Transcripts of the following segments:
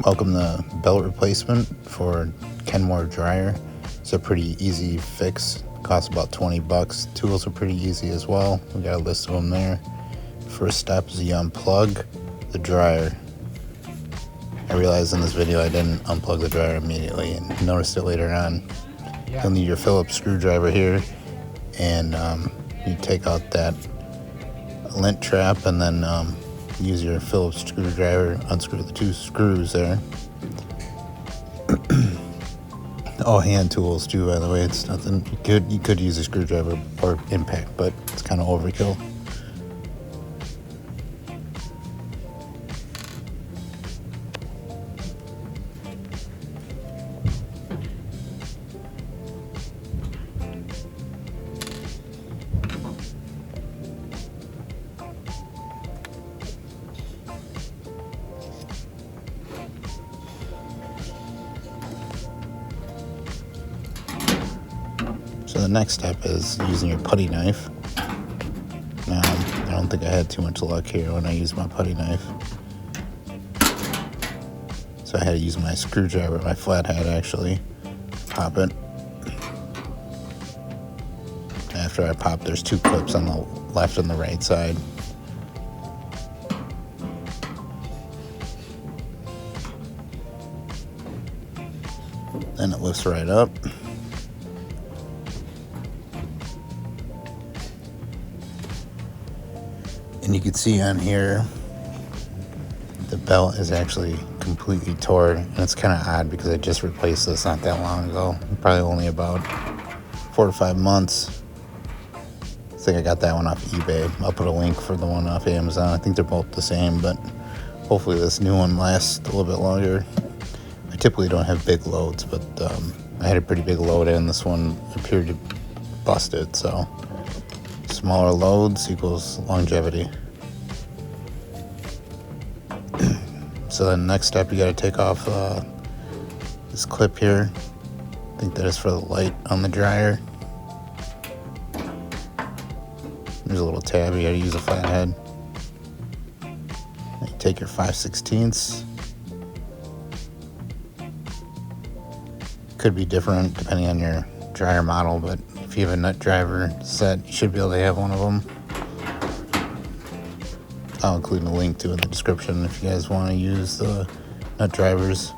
Welcome to belt replacement for Kenmore dryer. It's a pretty easy fix. Costs about 20 bucks. Tools are pretty easy as well. We got a list of them there. First step is you unplug the dryer. I realized in this video I didn't unplug the dryer immediately and noticed it later on. You'll need your Phillips screwdriver here, and you take out that lint trap and then use your Phillips screwdriver, unscrew the two screws there. All hand tools too, by the way. It's nothing. You could use a screwdriver or impact, but it's kind of overkill. So the next step is using your putty knife. Now, I don't think I had too much luck here when I used my putty knife. So I had to use my screwdriver, my flathead actually, pop it. After I pop, there's two clips on the left and the right side. Then it lifts right up. And you can see on here, the belt is actually completely torn. And it's kind of odd because I just replaced this not that long ago. Probably only about 4 or 5 months. I think I got that one off eBay. I'll put a link for the one off Amazon. I think they're both the same, but hopefully this new one lasts a little bit longer. I typically don't have big loads, but I had a pretty big load and this one appeared to bust it, so smaller loads equals longevity. So then next step, you got to take off this clip here. I think that is for the light on the dryer. There's a little tab, you got to use a flathead. You take your 5/16. Could be different depending on your dryer model, but if you have a Nutdriver set, you should be able to have one of them. I'll include a link to it in the description if you guys want to use the Nutdrivers.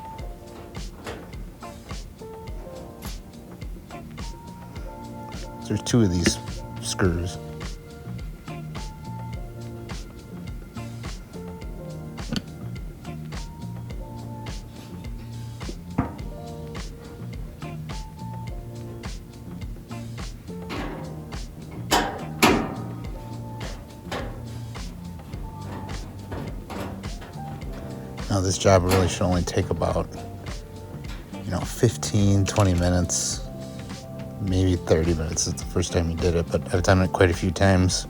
So there's 2 of these screws. Now this job really should only take about, 15, 20 minutes, maybe 30 minutes. It's the first time you did it, but I've done it quite a few times.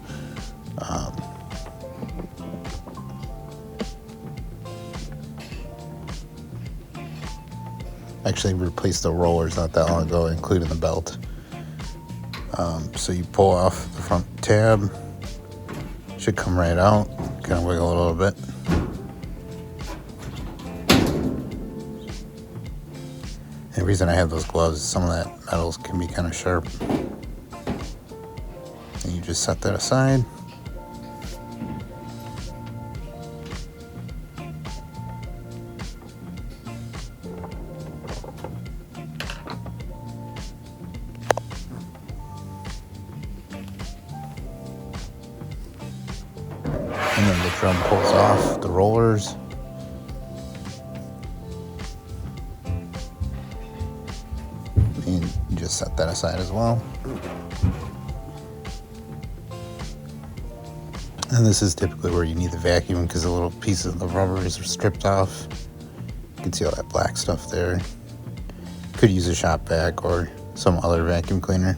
Actually replaced the rollers not that long ago, including the belt. So you pull off the front tab, should come right out, kind of wiggle a little bit. The reason I have those gloves is some of that metals can be kind of sharp. And you just set that aside. And then the drum pulls off the rollers. And you just set that aside as well. And this is typically where you need the vacuum because the little pieces of the rubber is stripped off. You can see all that black stuff there. Could use a shop vac or some other vacuum cleaner.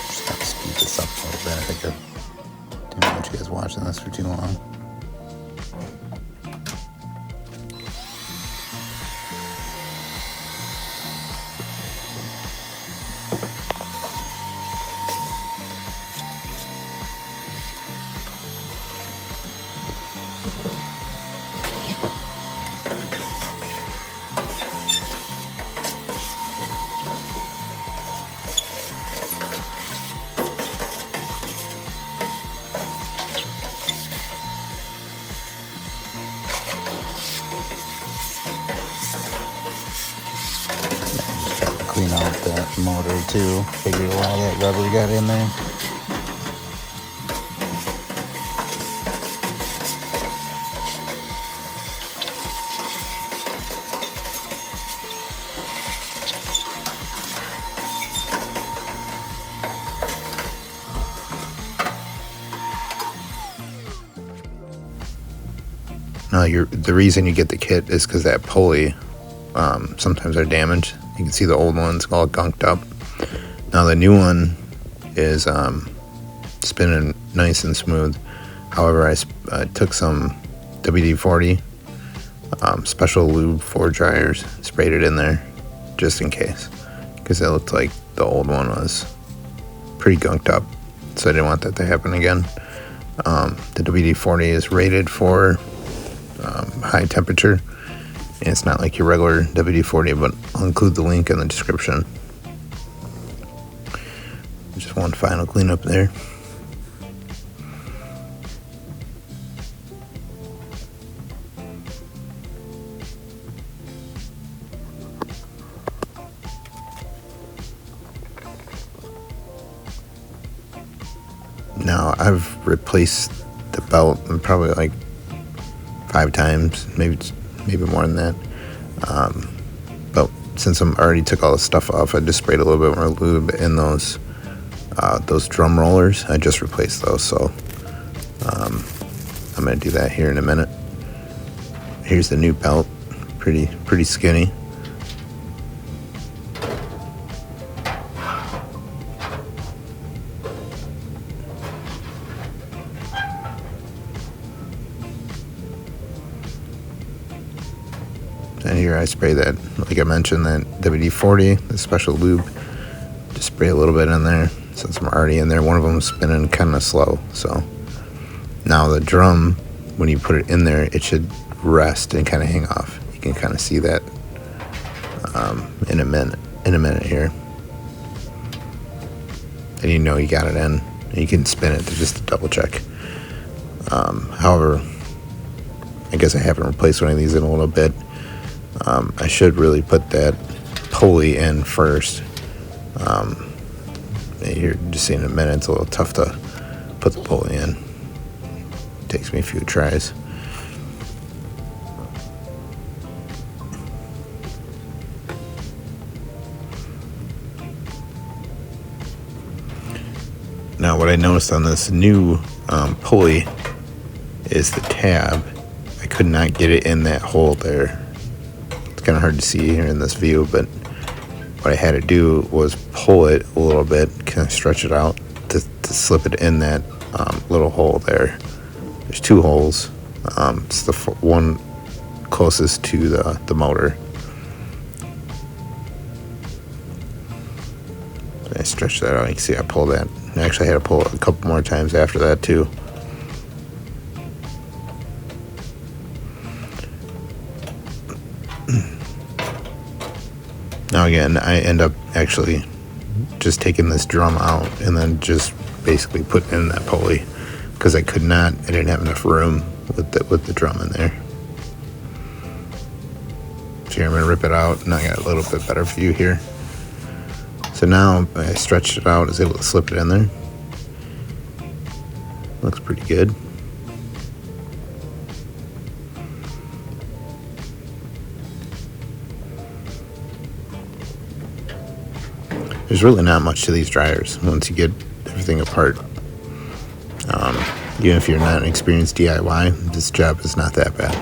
Just have to speed this up a little bit. I think I didn't want you guys watching this for too long. clean out that motor too. Figure why that rubber got in there. Now, the reason you get the kit is because that pulley sometimes are damaged. You can see the old one's all gunked up. Now the new one is spinning nice and smooth. However, I took some WD-40 Special Lube 4 dryers, sprayed it in there just in case, because it looked like the old one was pretty gunked up, so I didn't want that to happen again. The WD-40 is rated for high temperature, and it's not like your regular WD-40, but I'll include the link in the description. Just one final cleanup there. Now I've replaced the belt probably like 5 times, maybe more than that. But since I'm already took all the stuff off, I just sprayed a little bit more lube in those drum rollers. I just replaced those, so I'm gonna do that here in a minute. Here's the new belt, pretty skinny. And here I spray that, like I mentioned, that WD-40, the Special Lube. Just spray a little bit in there since I'm already in there. One of them is spinning kind of slow, so now the drum, when you put it in there, it should rest and kind of hang off. You can kind of see that in a minute here, and you know you got it in. And you can spin it just to double check. However, I guess I haven't replaced one of these in a little bit. I should really put that pulley in first. You're just seeing in a minute, it's a little tough to put the pulley in. It takes me a few tries. Now what I noticed on this new pulley is the tab. I could not get it in that hole there. It's kind of hard to see here in this view, but what I had to do was pull it a little bit, kind of stretch it out to slip it in that little hole there. There's 2 holes. It's the one closest to the motor. So I stretched that out. You can see I pulled that. I actually had to pull it a couple more times after that too. Now again, I end up actually just taking this drum out and then just basically putting in that pulley because I didn't have enough room with the drum in there. So here I'm going to rip it out, and I got a little bit better view here. So now I stretched it out, I was able to slip it in there. Looks pretty good. There's really not much to these dryers once you get everything apart. Even if you're not an experienced DIY, this job is not that bad.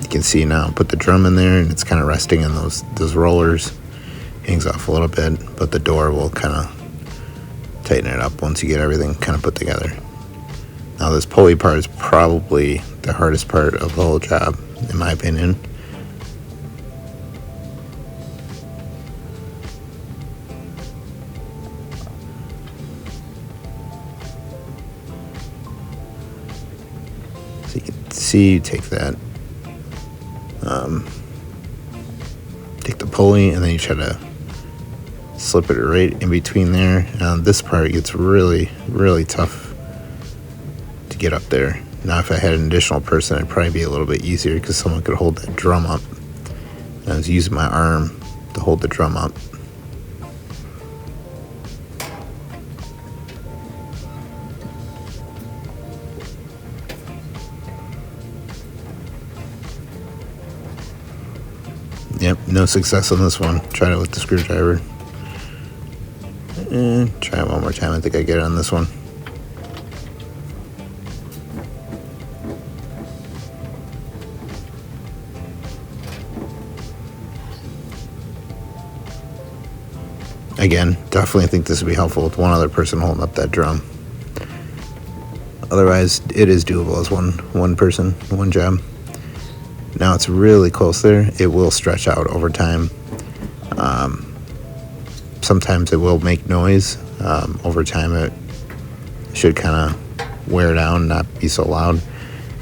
You can see now, put the drum in there and it's kind of resting in those rollers. Hangs off a little bit, but the door will kind of tighten it up once you get everything kind of put together. Now this pulley part is probably the hardest part of the whole job, in my opinion. So you can see, take that, take the pulley, and then you try to slip it right in between there. This part gets really, really tough to get up there. Now if I had an additional person, it'd probably be a little bit easier because someone could hold that drum up. And I was using my arm to hold the drum up. Yep, no success on this one. Tried it with the screwdriver. Try it one more time. I think I get it on this one. Again, definitely think this would be helpful with one other person holding up that drum. Otherwise, it is doable as one person, one job. Now it's really close there. It will stretch out over time. Sometimes it will make noise. Over time, it should kind of wear down, not be so loud.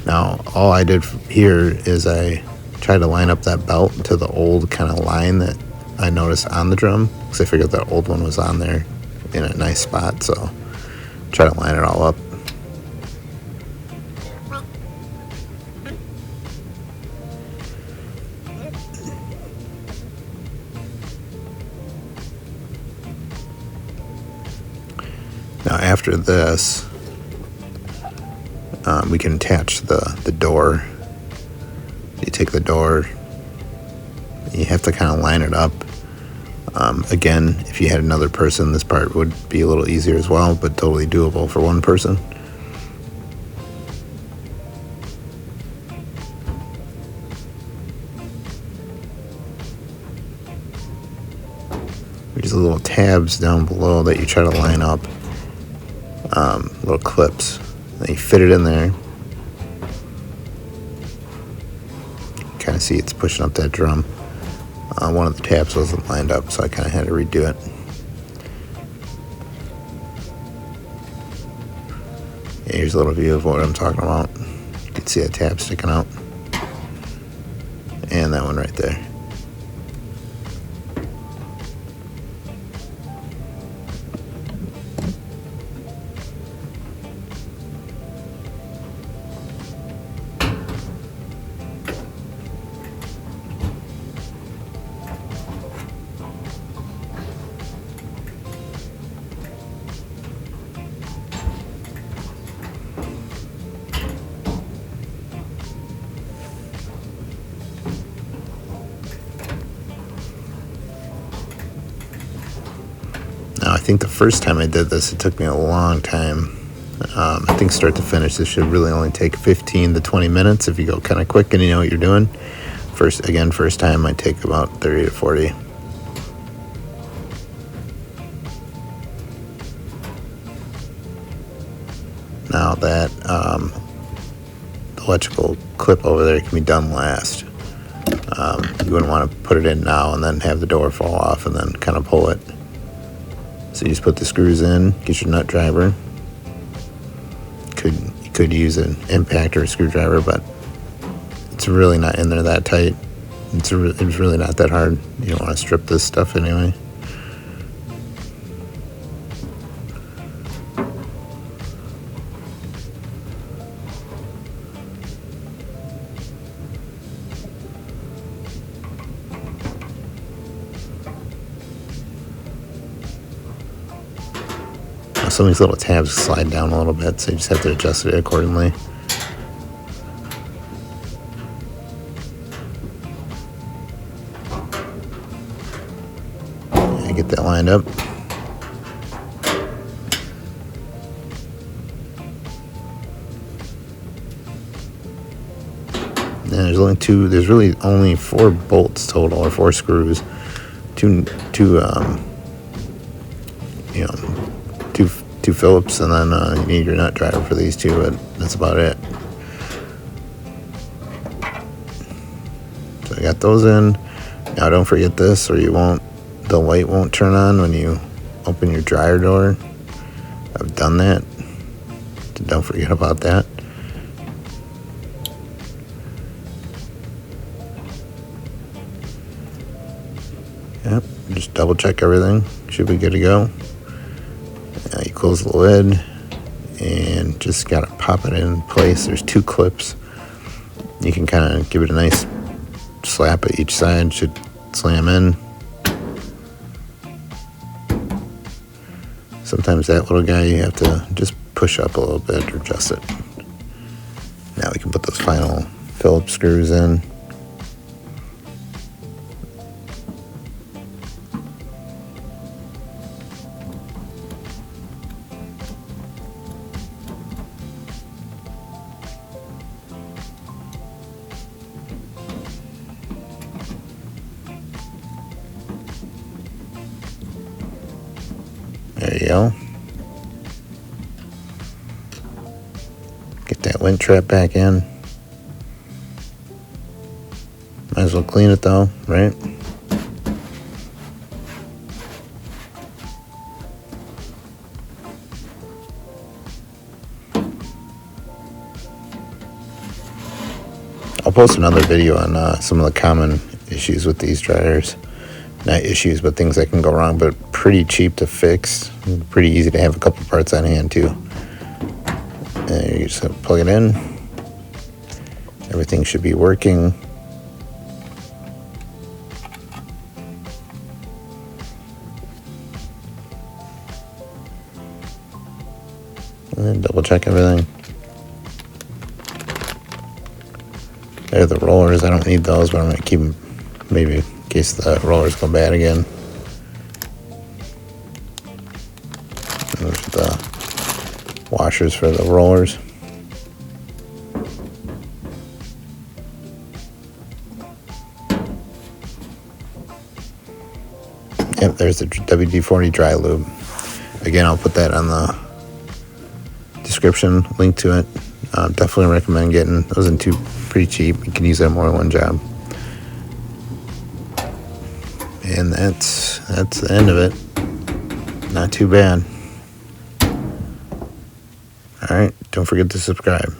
Now, all I did here is I tried to line up that belt to the old kind of line that I noticed on the drum, because I figured that old one was on there in a nice spot, so try to line it all up. Now after this, we can attach the door. You take the door, you have to kind of line it up. Again, if you had another person, this part would be a little easier as well, but totally doable for one person. There's little tabs down below that you try to line up, little clips. Then you fit it in there. Kind of see it's pushing up that drum. One of the tabs wasn't lined up, so I kind of had to redo it. Yeah, here's a little view of what I'm talking about. You can see that tab sticking out. And that one right there. Now, I think the first time I did this, it took me a long time. I think start to finish, this should really only take 15 to 20 minutes if you go kind of quick and you know what you're doing. First time might take about 30 to 40. Now that electrical clip over there can be done last. You wouldn't want to put it in now and then have the door fall off and then kind of pull it. So you just put the screws in, get your nut driver. You could use an impact or a screwdriver, but it's really not in there that tight. It's really not that hard. You don't want to strip this stuff anyway. Some of these little tabs slide down a little bit, so you just have to adjust it accordingly. Yeah, get that lined up. And there's really only 4 bolts total, or 4 screws. Two Phillips, and then you need your nut driver for these 2, but that's about it. So I got those in. Now don't forget this, or the light won't turn on when you open your dryer door. I've done that, so don't forget about that. Yep, just double check everything, should be good to go. Now you close the lid and then just got to pop it in place. There's 2 clips. You can kind of give it a nice slap at each side. Should slam in. Sometimes that little guy you have to just push up a little bit or adjust it. Now we can put those final Phillips screws in. There you go. Get that lint trap back in. Might as well clean it though, right? I'll post another video on some of the common issues with these dryers. Not issues, but things that can go wrong, but pretty cheap to fix. Pretty easy to have a couple parts on hand too. And you just plug it in. Everything should be working. And then double check everything. There are the rollers. I don't need those, but I'm going to keep them maybe in case the rollers go bad again. Those are the washers for the rollers. Yep, there's the WD-40 Dry Lube. Again, I'll put that on the description, link to it. Definitely recommend getting those in 2, pretty cheap. You can use that more than one job. And that's the end of it. Not too bad. All right, don't forget to subscribe.